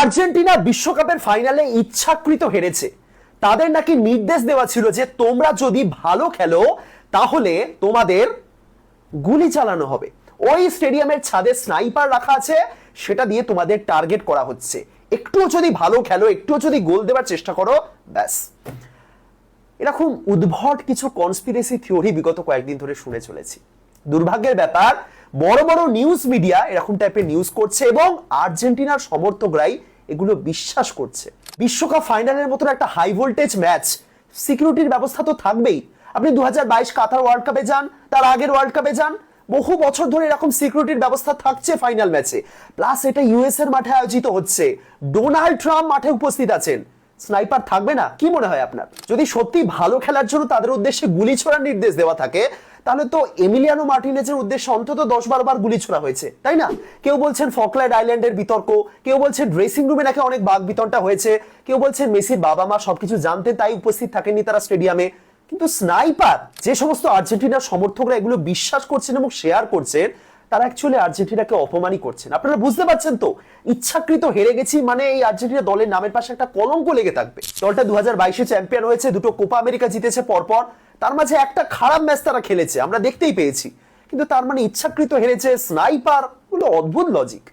Argentina বিশ্বকাপের ফাইনালে ইচ্ছাকৃত হেরেছে। তাদের নাকি নির্দেশ দেওয়া ছিল যে তোমরা যদি ভালো খেলো তাহলে তোমাদের গুলি চালানো হবে। ওই স্টেডিয়ামের ছাদে স্নাইপার রাখা আছে, সেটা দিয়ে তোমাদের টার্গেট করা হচ্ছে। একটুও যদি ভালো খেলো, একটুও যদি গোল দেওয়ার চেষ্টা করো, ব্যাস। এরকম উদ্ভট কিছু কনস্পিরেসি থিওরি বিগত কয়েকদিন ধরে শুনে চলেছি। দুর্ভাগ্যের ব্যাপার, বড় বড় নিউজ মিডিয়া এরকম টাইপের নিউজ করছে এবং আর্জেন্টিনার সমর্থকরাই এগুলো বিশ্বাস করছে। বিশ্বকাপ ফাইনালের মতো একটা হাই ভোল্টেজ ম্যাচ, সিকিউরিটির ব্যবস্থা তো থাকবেই। আপনি 2022 কাতার ওয়ার্ল্ড কাপে যান, তার আগের ওয়ার্ল্ড কাপে যান, বহু বছর ধরে এরকম সিকিউরিটির ব্যবস্থা থাকছে ফাইনাল ম্যাচে। প্লাস এটা ইউএস এর মাঠে আয়োজিত হচ্ছে, ডোনাল্ড ট্রাম্প মাঠে উপস্থিত আছেন। স্নাইপার থাকবে না? কি মনে হয় আপনার? যদি সত্যি ভালো খেলার জন্য তাদের উদ্দেশ্যে গুলি ছোড়ার নির্দেশ দেওয়া থাকে, তাহলে তো এমিলিয়ানো মার্টিনেজের উদ্দেশ্যে অন্তত 10-12 বার গুলি ছোড়া হয়েছে, তাই না? কেউ বলছেন ফকল্যান্ড আইল্যান্ডের বিতর্ক, কেউ বলছেন ড্রেসিং রুমে নাকি অনেক বাক বিতণ্ডা হয়েছে, কেউ বলছেন মেসির বাবা মা সবকিছু জানতেন তাই উপস্থিত থাকেননি তারা স্টেডিয়ামে। কিন্তু স্নাইপার, যে সমস্ত আর্জেন্টিনার সমর্থকরা এগুলো বিশ্বাস করছেন এবং শেয়ার করছেন, তারা অ্যাকচুয়ালি আর্জেন্টিনাকে অপমানই করছেন। আপনারা বুঝতে পারছেন তো? ইচ্ছাকৃত হেরে গেছি মানে এই আর্জেন্টিনা দলের নামের পাশে একটা কলঙ্ক লেগে থাকবে। দলটা 2022-এ চ্যাম্পিয়ন হয়েছে, 2টো কোপা আমেরিকা জিতেছে পরপর, তার মাঝে একটা খারাপ ম্যাচ তারা খেলেছে, আমরা দেখতেই পেয়েছি। কিন্তু তার মানে ইচ্ছাকৃত হেরেছে স্নাইপার, হলো অদ্ভুত লজিক।